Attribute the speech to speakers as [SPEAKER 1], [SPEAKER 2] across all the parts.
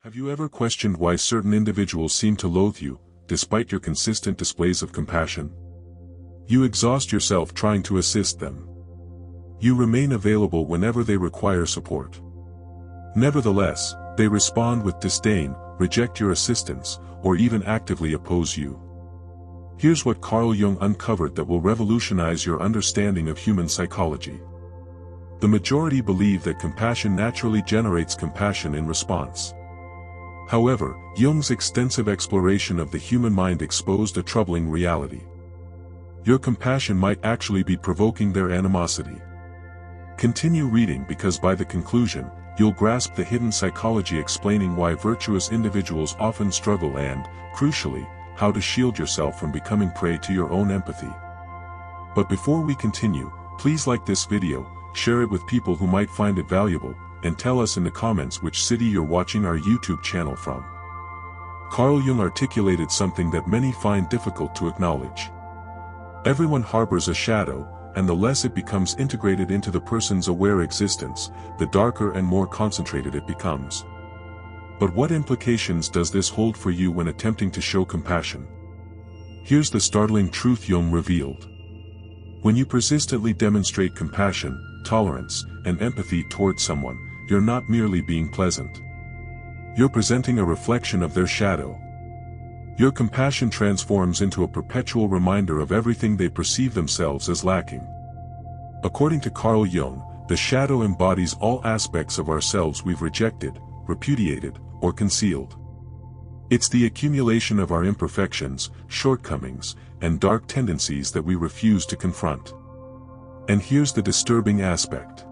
[SPEAKER 1] Have you ever questioned why certain individuals seem to loathe you, despite your consistent displays of compassion? You exhaust yourself trying to assist them. You remain available whenever they require support. Nevertheless, they respond with disdain, reject your assistance, or even actively oppose you. Here's what Carl Jung uncovered that will revolutionize your understanding of human psychology. The majority believe that compassion naturally generates compassion in response. However, Jung's extensive exploration of the human mind exposed a troubling reality. Your compassion might actually be provoking their animosity. Continue reading because by the conclusion, you'll grasp the hidden psychology explaining why virtuous individuals often struggle and, crucially, how to shield yourself from becoming prey to your own empathy. But before we continue, please like this video, share it with people who might find it valuable, and tell us in the comments which city you're watching our YouTube channel from. Carl Jung articulated something that many find difficult to acknowledge. Everyone harbors a shadow, and the less it becomes integrated into the person's aware existence, the darker and more concentrated it becomes. But what implications does this hold for you when attempting to show compassion? Here's the startling truth Jung revealed. When you persistently demonstrate compassion, tolerance, and empathy towards someone, you're not merely being pleasant. You're presenting a reflection of their shadow. Your compassion transforms into a perpetual reminder of everything they perceive themselves as lacking. According to Carl Jung, the shadow embodies all aspects of ourselves we've rejected, repudiated, or concealed. It's the accumulation of our imperfections, shortcomings, and dark tendencies that we refuse to confront. And here's the disturbing aspect.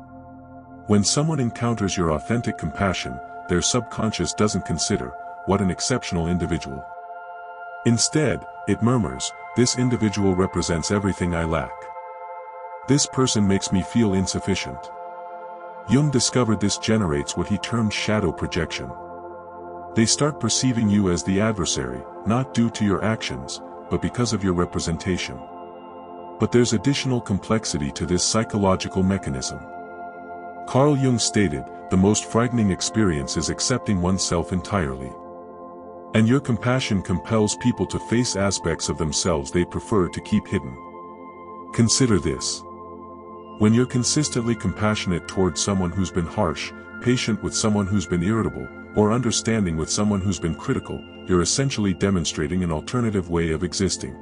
[SPEAKER 1] When someone encounters your authentic compassion, their subconscious doesn't consider, "What an exceptional individual." Instead, it murmurs, "This individual represents everything I lack. This person makes me feel insufficient." Jung discovered this generates what he termed shadow projection. They start perceiving you as the adversary, not due to your actions, but because of your representation. But there's additional complexity to this psychological mechanism. Carl Jung stated, the most frightening experience is accepting oneself entirely. And your compassion compels people to face aspects of themselves they prefer to keep hidden. Consider this. When you're consistently compassionate toward someone who's been harsh, patient with someone who's been irritable, or understanding with someone who's been critical, you're essentially demonstrating an alternative way of existing.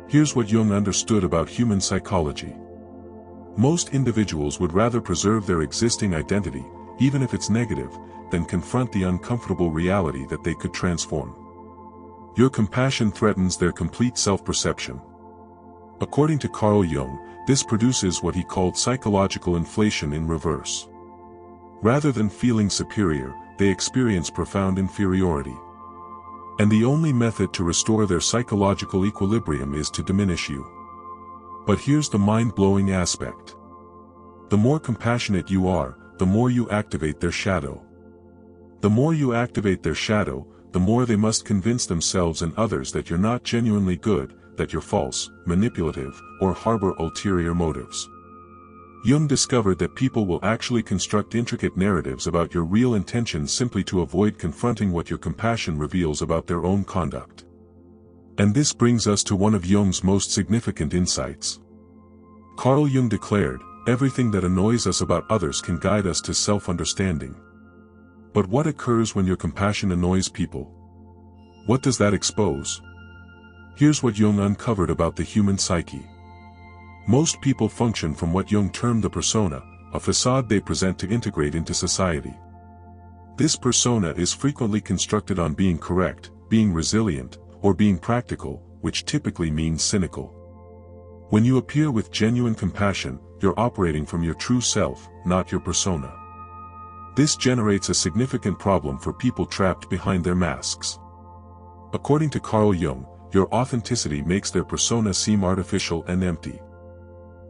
[SPEAKER 1] Here's what Jung understood about human psychology. Most individuals would rather preserve their existing identity, even if it's negative, than confront the uncomfortable reality that they could transform. Your compassion threatens their complete self-perception. According to Carl Jung, this produces what he called psychological inflation in reverse. Rather than feeling superior, they experience profound inferiority. And the only method to restore their psychological equilibrium is to diminish you. But here's the mind-blowing aspect. The more compassionate you are, the more you activate their shadow. The more you activate their shadow, the more they must convince themselves and others that you're not genuinely good, that you're false, manipulative, or harbor ulterior motives. Jung discovered that people will actually construct intricate narratives about your real intentions simply to avoid confronting what your compassion reveals about their own conduct. And this brings us to one of Jung's most significant insights. Carl Jung declared, everything that annoys us about others can guide us to self-understanding. But what occurs when your compassion annoys people? What does that expose? Here's what Jung uncovered about the human psyche. Most people function from what Jung termed the persona, a facade they present to integrate into society. This persona is frequently constructed on being correct, being resilient, or being practical, which typically means cynical. When you appear with genuine compassion, you're operating from your true self, not your persona. This generates a significant problem for people trapped behind their masks. According to Carl Jung, your authenticity makes their persona seem artificial and empty.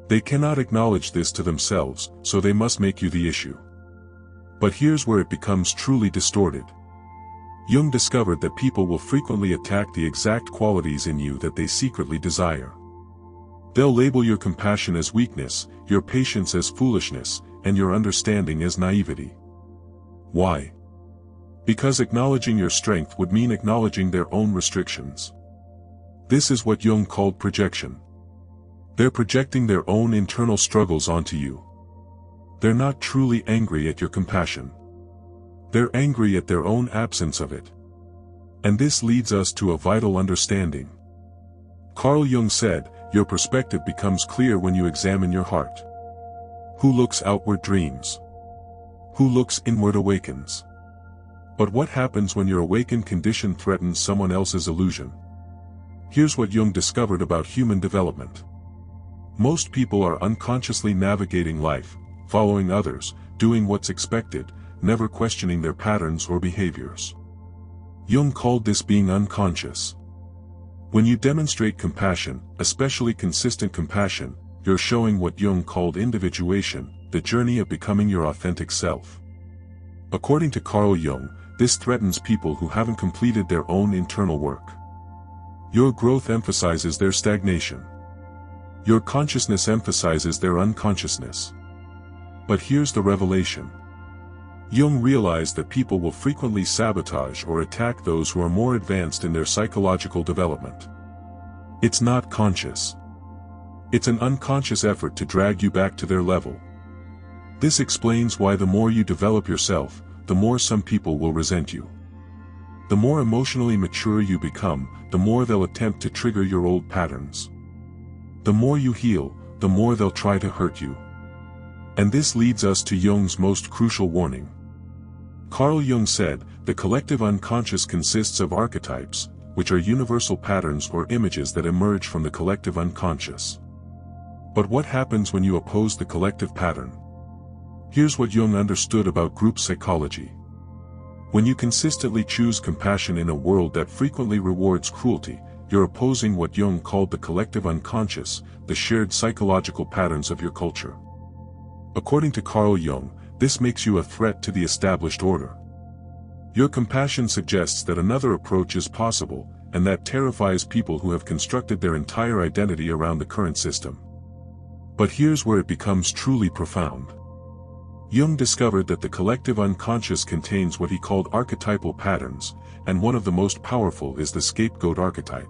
[SPEAKER 1] They cannot acknowledge this to themselves, so they must make you the issue. But here's where it becomes truly distorted. Jung discovered that people will frequently attack the exact qualities in you that they secretly desire. They'll label your compassion as weakness, your patience as foolishness, and your understanding as naivety. Why? Because acknowledging your strength would mean acknowledging their own restrictions. This is what Jung called projection. They're projecting their own internal struggles onto you. They're not truly angry at your compassion. They're angry at their own absence of it. And this leads us to a vital understanding. Carl Jung said, your perspective becomes clear when you examine your heart. Who looks outward dreams. Who looks inward awakens. But what happens when your awakened condition threatens someone else's illusion? Here's what Jung discovered about human development. Most people are unconsciously navigating life, following others, doing what's expected, never questioning their patterns or behaviors. Jung called this being unconscious. When you demonstrate compassion, especially consistent compassion, you're showing what Jung called individuation, the journey of becoming your authentic self. According to Carl Jung, this threatens people who haven't completed their own internal work. Your growth emphasizes their stagnation. Your consciousness emphasizes their unconsciousness. But here's the revelation. Jung realized that people will frequently sabotage or attack those who are more advanced in their psychological development. It's not conscious. It's an unconscious effort to drag you back to their level. This explains why the more you develop yourself, the more some people will resent you. The more emotionally mature you become, the more they'll attempt to trigger your old patterns. The more you heal, the more they'll try to hurt you. And this leads us to Jung's most crucial warning. Carl Jung said, the collective unconscious consists of archetypes, which are universal patterns or images that emerge from the collective unconscious. But what happens when you oppose the collective pattern? Here's what Jung understood about group psychology. When you consistently choose compassion in a world that frequently rewards cruelty, you're opposing what Jung called the collective unconscious, the shared psychological patterns of your culture. According to Carl Jung, this makes you a threat to the established order. Your compassion suggests that another approach is possible, and that terrifies people who have constructed their entire identity around the current system. But here's where it becomes truly profound. Jung discovered that the collective unconscious contains what he called archetypal patterns, and one of the most powerful is the scapegoat archetype.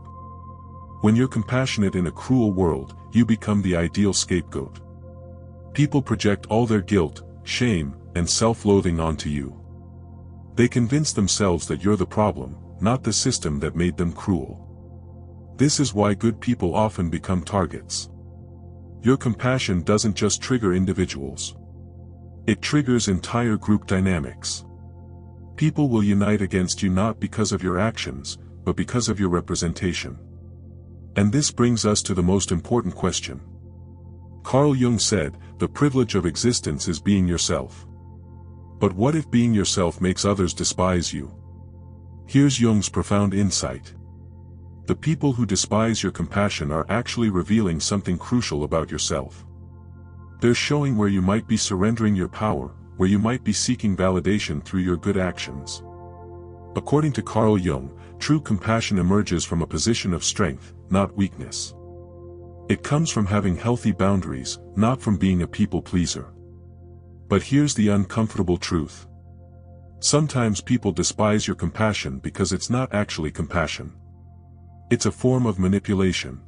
[SPEAKER 1] When you're compassionate in a cruel world, you become the ideal scapegoat. People project all their guilt, shame, and self-loathing onto you. They convince themselves that you're the problem, not the system that made them cruel. This is why good people often become targets. Your compassion doesn't just trigger individuals. It triggers entire group dynamics. People will unite against you not because of your actions, but because of your representation. And this brings us to the most important question. Carl Jung said, the privilege of existence is being yourself. But what if being yourself makes others despise you? Here's Jung's profound insight. The people who despise your compassion are actually revealing something crucial about yourself. They're showing where you might be surrendering your power, where you might be seeking validation through your good actions. According to Carl Jung, true compassion emerges from a position of strength, not weakness. It comes from having healthy boundaries, not from being a people pleaser. But here's the uncomfortable truth. Sometimes people despise your compassion because it's not actually compassion. It's a form of manipulation.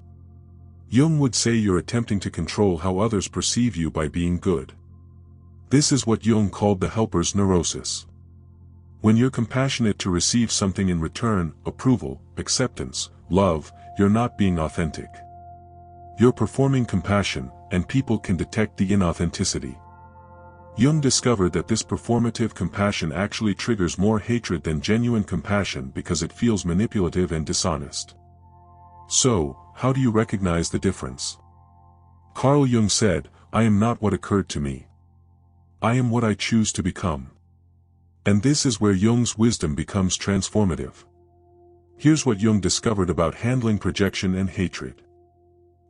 [SPEAKER 1] Jung would say you're attempting to control how others perceive you by being good. This is what Jung called the helper's neurosis. When you're compassionate to receive something in return, approval, acceptance, love, you're not being authentic. You're performing compassion, and people can detect the inauthenticity. Jung discovered that this performative compassion actually triggers more hatred than genuine compassion because it feels manipulative and dishonest. So, how do you recognize the difference? Carl Jung said, I am not what occurred to me. I am what I choose to become. And this is where Jung's wisdom becomes transformative. Here's what Jung discovered about handling projection and hatred.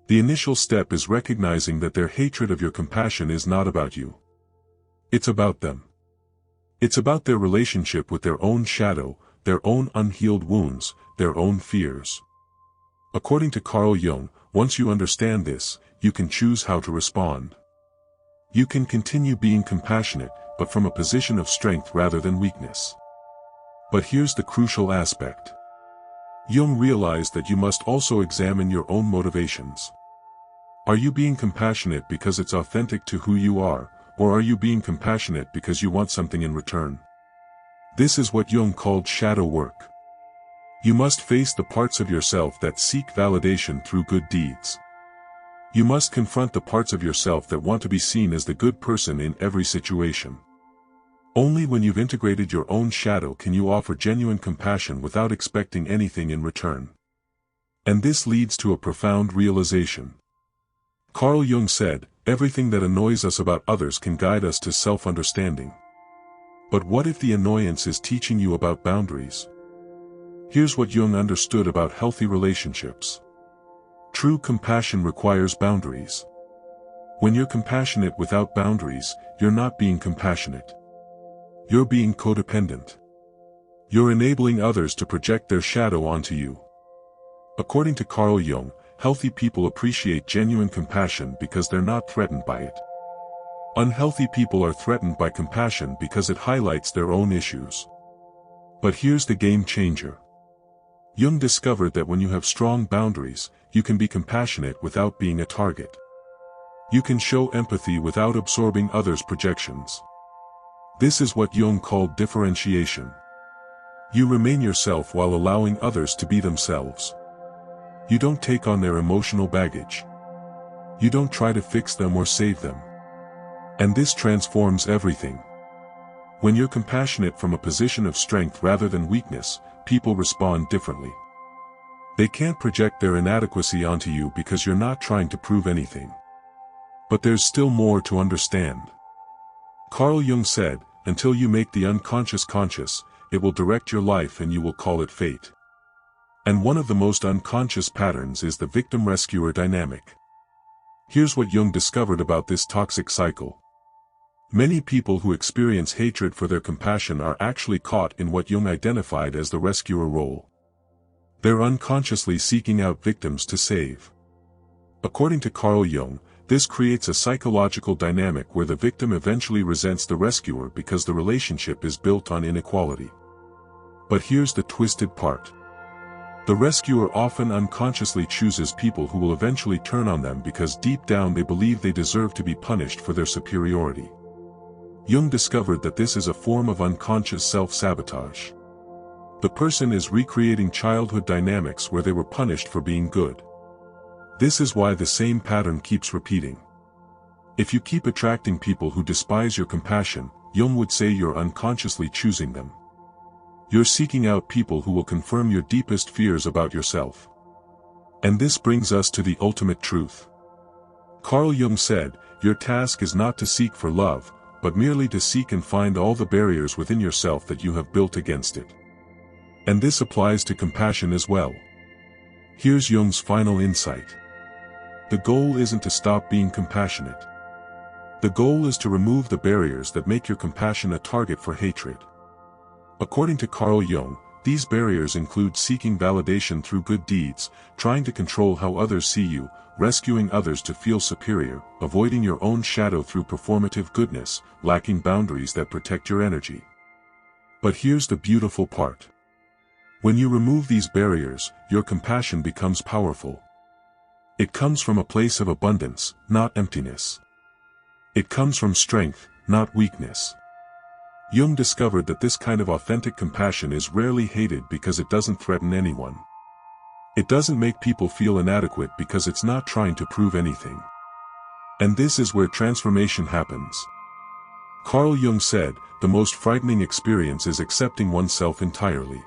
[SPEAKER 1] The initial step is recognizing that their hatred of your compassion is not about you. It's about them. It's about their relationship with their own shadow, their own unhealed wounds, their own fears. According to Carl Jung, once you understand this, you can choose how to respond. You can continue being compassionate, but from a position of strength rather than weakness. But here's the crucial aspect. Jung realized that you must also examine your own motivations. Are you being compassionate because it's authentic to who you are, or are you being compassionate because you want something in return? This is what Jung called shadow work. You must face the parts of yourself that seek validation through good deeds. You must confront the parts of yourself that want to be seen as the good person in every situation. Only when you've integrated your own shadow can you offer genuine compassion without expecting anything in return. And this leads to a profound realization. Carl Jung said, "Everything that annoys us about others can guide us to self-understanding." But what if the annoyance is teaching you about boundaries? Here's what Jung understood about healthy relationships. True compassion requires boundaries. When you're compassionate without boundaries, you're not being compassionate. You're being codependent. You're enabling others to project their shadow onto you. According to Carl Jung, healthy people appreciate genuine compassion because they're not threatened by it. Unhealthy people are threatened by compassion because it highlights their own issues. But here's the game changer. Jung discovered that when you have strong boundaries, you can be compassionate without being a target. You can show empathy without absorbing others' projections. This is what Jung called differentiation. You remain yourself while allowing others to be themselves. You don't take on their emotional baggage. You don't try to fix them or save them. And this transforms everything. When you're compassionate from a position of strength rather than weakness, people respond differently. They can't project their inadequacy onto you because you're not trying to prove anything. But there's still more to understand. Carl Jung said, "Until you make the unconscious conscious, it will direct your life and you will call it fate." And one of the most unconscious patterns is the victim-rescuer dynamic. Here's what Jung discovered about this toxic cycle. Many people who experience hatred for their compassion are actually caught in what Jung identified as the rescuer role. They're unconsciously seeking out victims to save. According to Carl Jung, this creates a psychological dynamic where the victim eventually resents the rescuer because the relationship is built on inequality. But here's the twisted part. The rescuer often unconsciously chooses people who will eventually turn on them because deep down they believe they deserve to be punished for their superiority. Jung discovered that this is a form of unconscious self-sabotage. The person is recreating childhood dynamics where they were punished for being good. This is why the same pattern keeps repeating. If you keep attracting people who despise your compassion, Jung would say you're unconsciously choosing them. You're seeking out people who will confirm your deepest fears about yourself. And this brings us to the ultimate truth. Carl Jung said, "Your task is not to seek for love, but merely to seek and find all the barriers within yourself that you have built against it." And this applies to compassion as well. Here's Jung's final insight. The goal isn't to stop being compassionate. The goal is to remove the barriers that make your compassion a target for hatred. According to Carl Jung, these barriers include seeking validation through good deeds, trying to control how others see you, rescuing others to feel superior, avoiding your own shadow through performative goodness, lacking boundaries that protect your energy. But here's the beautiful part. When you remove these barriers, your compassion becomes powerful. It comes from a place of abundance, not emptiness. It comes from strength, not weakness. Jung discovered that this kind of authentic compassion is rarely hated because it doesn't threaten anyone. It doesn't make people feel inadequate because it's not trying to prove anything. And this is where transformation happens. Carl Jung said, "The most frightening experience is accepting oneself entirely."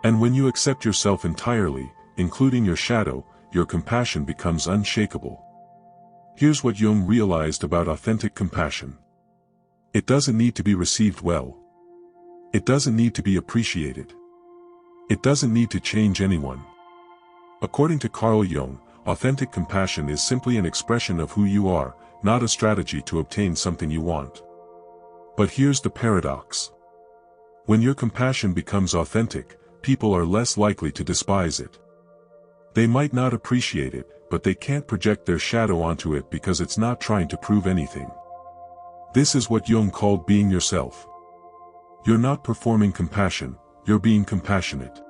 [SPEAKER 1] And when you accept yourself entirely, including your shadow, your compassion becomes unshakable. Here's what Jung realized about authentic compassion. It doesn't need to be received well. It doesn't need to be appreciated. It doesn't need to change anyone. According to Carl Jung, authentic compassion is simply an expression of who you are, not a strategy to obtain something you want. But here's the paradox. When your compassion becomes authentic, people are less likely to despise it. They might not appreciate it, but they can't project their shadow onto it because it's not trying to prove anything. This is what Jung called being yourself. You're not performing compassion, you're being compassionate.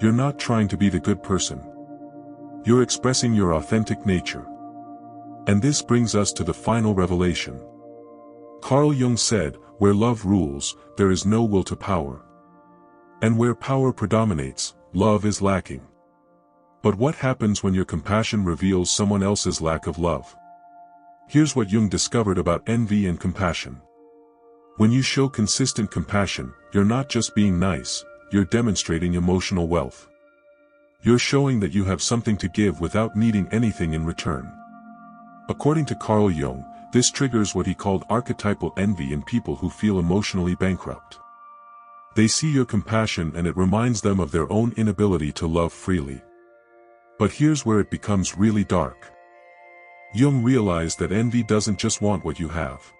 [SPEAKER 1] You're not trying to be the good person. You're expressing your authentic nature. And this brings us to the final revelation. Carl Jung said, "Where love rules, there is no will to power. And where power predominates, love is lacking." But what happens when your compassion reveals someone else's lack of love? Here's what Jung discovered about envy and compassion. When you show consistent compassion, you're not just being nice, you're demonstrating emotional wealth. You're showing that you have something to give without needing anything in return. According to Carl Jung, this triggers what he called archetypal envy in people who feel emotionally bankrupt. They see your compassion and it reminds them of their own inability to love freely. But here's where it becomes really dark. Jung realized that envy doesn't just want what you have.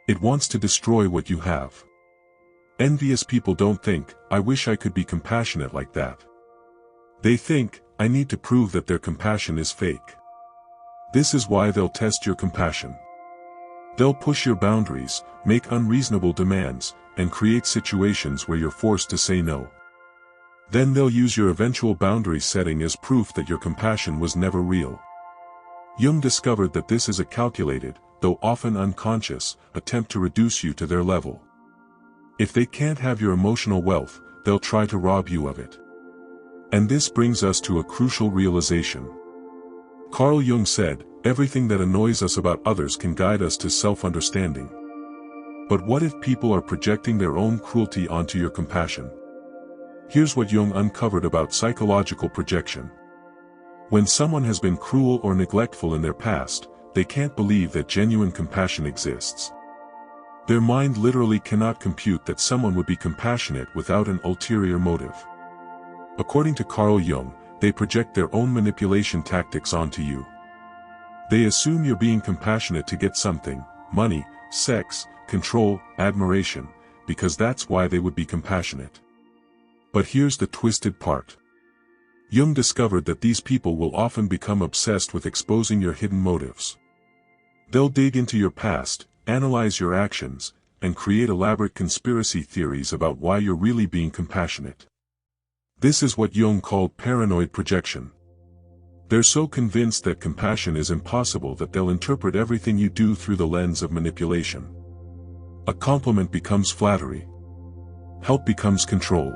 [SPEAKER 1] It wants to destroy what you have. Envious people don't think, "I wish I could be compassionate like that." They think, "I need to prove that their compassion is fake." This is why they'll test your compassion. They'll push your boundaries, make unreasonable demands, and create situations where you're forced to say no. Then they'll use your eventual boundary setting as proof that your compassion was never real. Jung discovered that this is a calculated, though often unconscious, attempt to reduce you to their level. If they can't have your emotional wealth, they'll try to rob you of it. And this brings us to a crucial realization. Carl Jung said, "Everything that annoys us about others can guide us to self-understanding." But what if people are projecting their own cruelty onto your compassion? Here's what Jung uncovered about psychological projection. When someone has been cruel or neglectful in their past, they can't believe that genuine compassion exists. Their mind literally cannot compute that someone would be compassionate without an ulterior motive. According to Carl Jung, they project their own manipulation tactics onto you. They assume you're being compassionate to get something, money, sex, control, admiration, because that's why they would be compassionate. But here's the twisted part. Jung discovered that these people will often become obsessed with exposing your hidden motives. They'll dig into your past, analyze your actions, and create elaborate conspiracy theories about why you're really being compassionate. This is what Jung called paranoid projection. They're so convinced that compassion is impossible that they'll interpret everything you do through the lens of manipulation. A compliment becomes flattery. Help becomes control.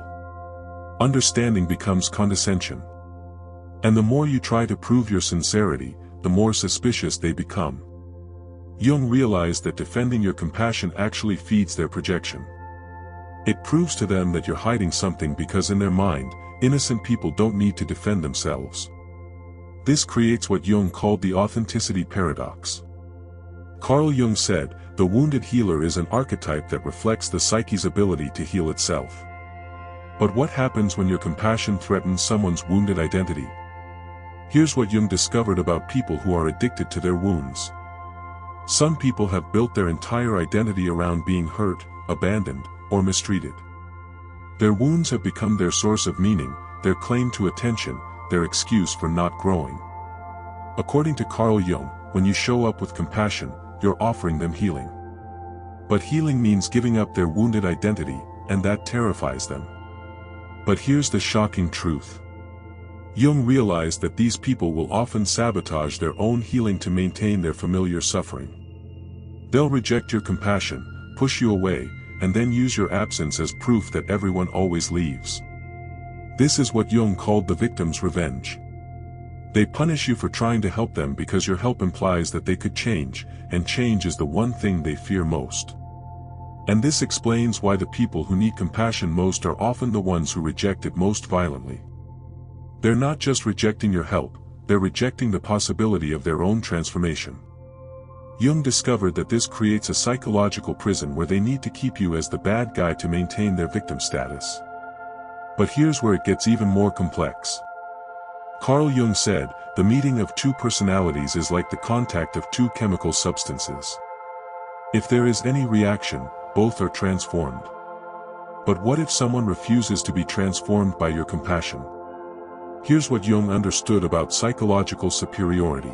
[SPEAKER 1] Understanding becomes condescension. And the more you try to prove your sincerity, the more suspicious they become. Jung realized that defending your compassion actually feeds their projection. It proves to them that you're hiding something because in their mind, innocent people don't need to defend themselves. This creates what Jung called the authenticity paradox. Carl Jung said, "The wounded healer is an archetype that reflects the psyche's ability to heal itself." But what happens when your compassion threatens someone's wounded identity? Here's what Jung discovered about people who are addicted to their wounds. Some people have built their entire identity around being hurt, abandoned, or mistreated. Their wounds have become their source of meaning, their claim to attention, their excuse for not growing. According to Carl Jung, when you show up with compassion, you're offering them healing. But healing means giving up their wounded identity, and that terrifies them. But here's the shocking truth. Jung realized that these people will often sabotage their own healing to maintain their familiar suffering. They'll reject your compassion, push you away, and then use your absence as proof that everyone always leaves. This is what Jung called the victim's revenge. They punish you for trying to help them because your help implies that they could change, and change is the one thing they fear most. And this explains why the people who need compassion most are often the ones who reject it most violently. They're not just rejecting your help, they're rejecting the possibility of their own transformation. Jung discovered that this creates a psychological prison where they need to keep you as the bad guy to maintain their victim status. But here's where it gets even more complex. Carl Jung said, "The meeting of two personalities is like the contact of two chemical substances. If there is any reaction, both are transformed." But what if someone refuses to be transformed by your compassion? Here's what Jung understood about psychological superiority.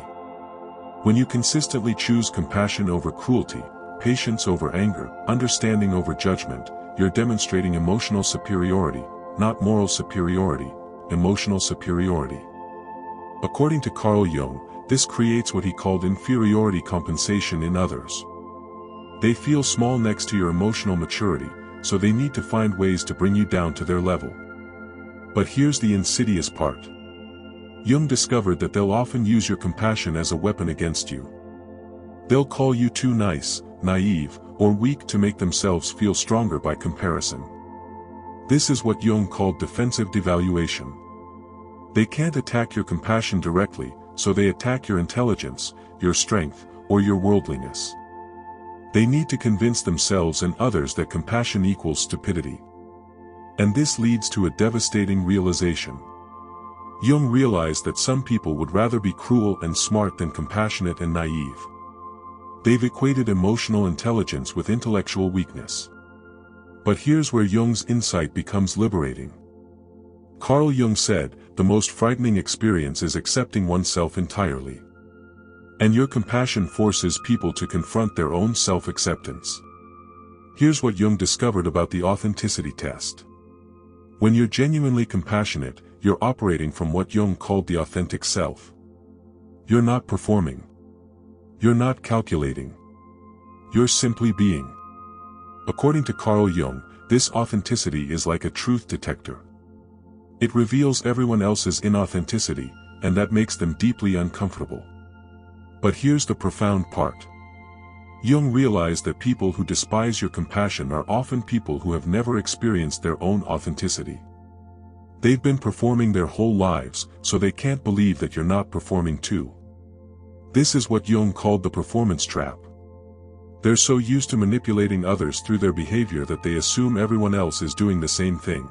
[SPEAKER 1] When you consistently choose compassion over cruelty, patience over anger, understanding over judgment, you're demonstrating emotional superiority, not moral superiority, emotional superiority. According to Carl Jung, this creates what he called inferiority compensation in others. They feel small next to your emotional maturity, so they need to find ways to bring you down to their level. But here's the insidious part. Jung discovered that they'll often use your compassion as a weapon against you. They'll call you too nice, naive, or weak to make themselves feel stronger by comparison. This is what Jung called defensive devaluation. They can't attack your compassion directly, so they attack your intelligence, your strength, or your worldliness. They need to convince themselves and others that compassion equals stupidity. And this leads to a devastating realization. Jung realized that some people would rather be cruel and smart than compassionate and naive. They've equated emotional intelligence with intellectual weakness. But here's where Jung's insight becomes liberating. Carl Jung said, "The most frightening experience is accepting oneself entirely." And your compassion forces people to confront their own self-acceptance. Here's what Jung discovered about the authenticity test. When you're genuinely compassionate, you're operating from what Jung called the authentic self. You're not performing. You're not calculating. You're simply being. According to Carl Jung, this authenticity is like a truth detector. It reveals everyone else's inauthenticity, and that makes them deeply uncomfortable. But here's the profound part. Jung realized that people who despise your compassion are often people who have never experienced their own authenticity. They've been performing their whole lives, so they can't believe that you're not performing too. This is what Jung called the performance trap. They're so used to manipulating others through their behavior that they assume everyone else is doing the same thing.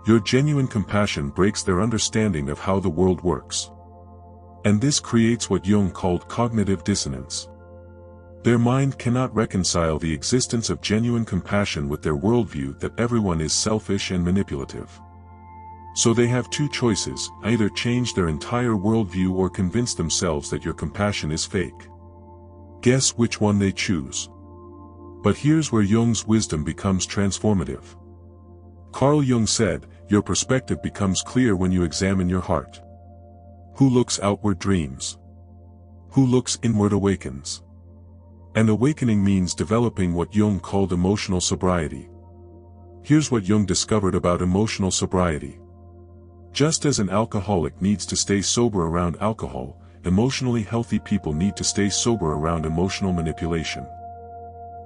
[SPEAKER 1] Your genuine compassion breaks their understanding of how the world works. And this creates what Jung called cognitive dissonance. Their mind cannot reconcile the existence of genuine compassion with their worldview that everyone is selfish and manipulative. So they have two choices: either change their entire worldview or convince themselves that your compassion is fake. Guess which one they choose. But here's where Jung's wisdom becomes transformative. Carl Jung said, "Your perspective becomes clear when you examine your heart. Who looks outward dreams. Who looks inward awakens." And awakening means developing what Jung called emotional sobriety. Here's what Jung discovered about emotional sobriety. Just as an alcoholic needs to stay sober around alcohol, emotionally healthy people need to stay sober around emotional manipulation.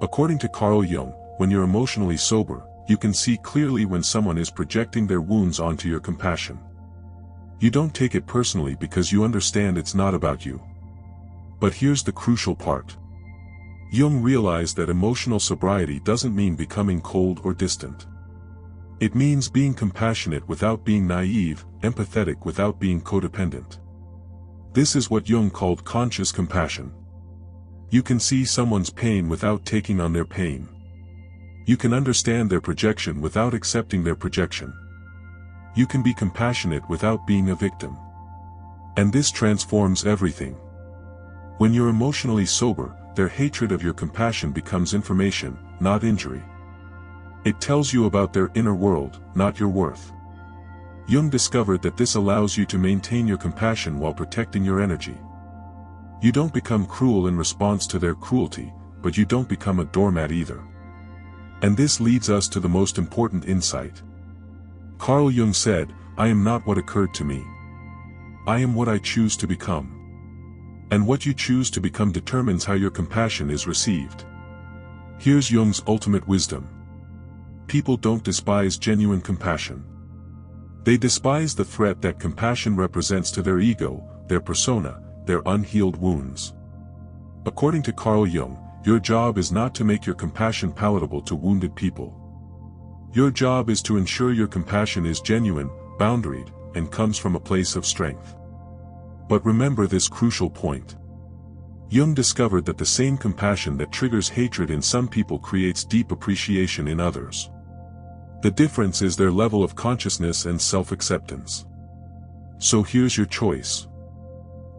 [SPEAKER 1] According to Carl Jung, when you're emotionally sober, you can see clearly when someone is projecting their wounds onto your compassion. You don't take it personally because you understand it's not about you. But here's the crucial part. Jung realized that emotional sobriety doesn't mean becoming cold or distant. It means being compassionate without being naive, empathetic without being codependent. This is what Jung called conscious compassion. You can see someone's pain without taking on their pain. You can understand their projection without accepting their projection. You can be compassionate without being a victim. And this transforms everything. When you're emotionally sober, their hatred of your compassion becomes information, not injury. It tells you about their inner world, not your worth. Jung discovered that this allows you to maintain your compassion while protecting your energy. You don't become cruel in response to their cruelty, but you don't become a doormat either. And this leads us to the most important insight. Carl Jung said, "I am not what occurred to me. I am what I choose to become." And what you choose to become determines how your compassion is received. Here's Jung's ultimate wisdom. People don't despise genuine compassion. They despise the threat that compassion represents to their ego, their persona, their unhealed wounds. According to Carl Jung, your job is not to make your compassion palatable to wounded people. Your job is to ensure your compassion is genuine, boundaried, and comes from a place of strength. But remember this crucial point. Jung discovered that the same compassion that triggers hatred in some people creates deep appreciation in others. The difference is their level of consciousness and self-acceptance. So here's your choice.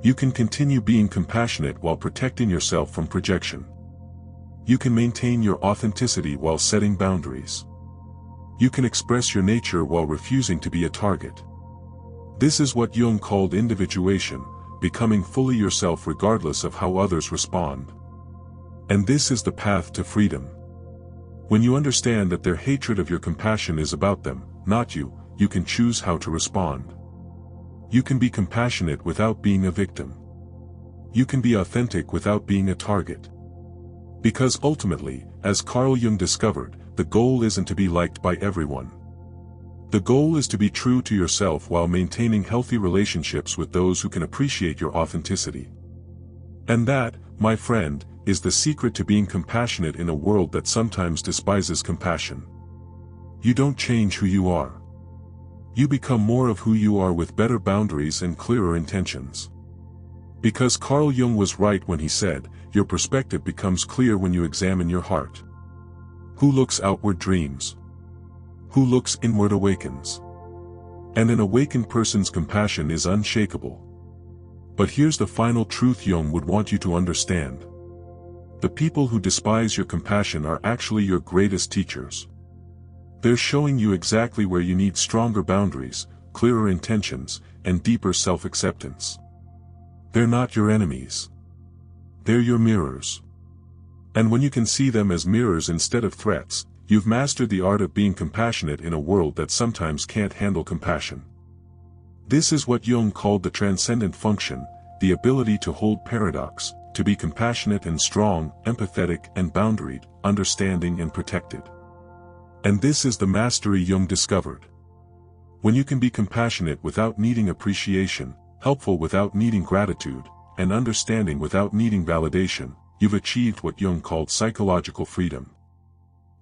[SPEAKER 1] You can continue being compassionate while protecting yourself from projection. You can maintain your authenticity while setting boundaries. You can express your nature while refusing to be a target. This is what Jung called individuation, becoming fully yourself regardless of how others respond. And this is the path to freedom. When you understand that their hatred of your compassion is about them, not you, you can choose how to respond. You can be compassionate without being a victim. You can be authentic without being a target. Because ultimately, as Carl Jung discovered, the goal isn't to be liked by everyone. The goal is to be true to yourself while maintaining healthy relationships with those who can appreciate your authenticity. And that, my friend, is the secret to being compassionate in a world that sometimes despises compassion. You don't change who you are. You become more of who you are with better boundaries and clearer intentions. Because Carl Jung was right when he said, your perspective becomes clear when you examine your heart. Who looks outward dreams. Who looks inward awakens. And an awakened person's compassion is unshakable. But here's the final truth Jung would want you to understand. The people who despise your compassion are actually your greatest teachers. They're showing you exactly where you need stronger boundaries, clearer intentions, and deeper self-acceptance. They're not your enemies. They're your mirrors. And when you can see them as mirrors instead of threats, you've mastered the art of being compassionate in a world that sometimes can't handle compassion. This is what Jung called the transcendent function, the ability to hold paradox, to be compassionate and strong, empathetic and boundaried, understanding and protected. And this is the mastery Jung discovered. When you can be compassionate without needing appreciation, helpful without needing gratitude, and understanding without needing validation, you've achieved what Jung called psychological freedom.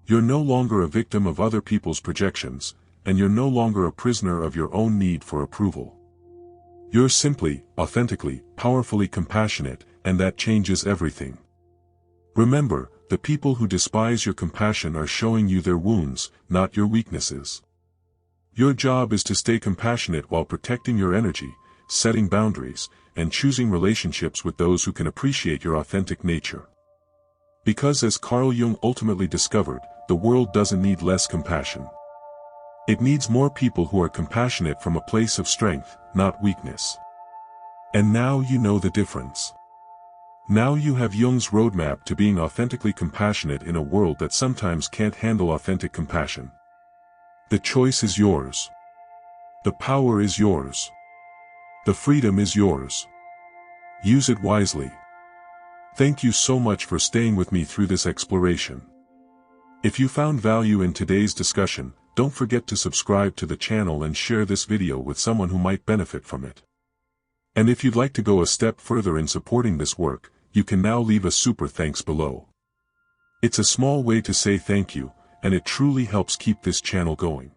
[SPEAKER 1] You're no longer a victim of other people's projections, and you're no longer a prisoner of your own need for approval. You're simply, authentically, powerfully compassionate, and that changes everything. Remember, the people who despise your compassion are showing you their wounds, not your weaknesses. Your job is to stay compassionate while protecting your energy, setting boundaries, and choosing relationships with those who can appreciate your authentic nature. Because as Carl Jung ultimately discovered, the world doesn't need less compassion. It needs more people who are compassionate from a place of strength, not weakness. And now you know the difference. Now you have Jung's roadmap to being authentically compassionate in a world that sometimes can't handle authentic compassion. The choice is yours. The power is yours. The freedom is yours. Use it wisely. Thank you so much for staying with me through this exploration. If you found value in today's discussion, don't forget to subscribe to the channel and share this video with someone who might benefit from it. And if you'd like to go a step further in supporting this work, you can now leave a super thanks below. It's a small way to say thank you, and it truly helps keep this channel going.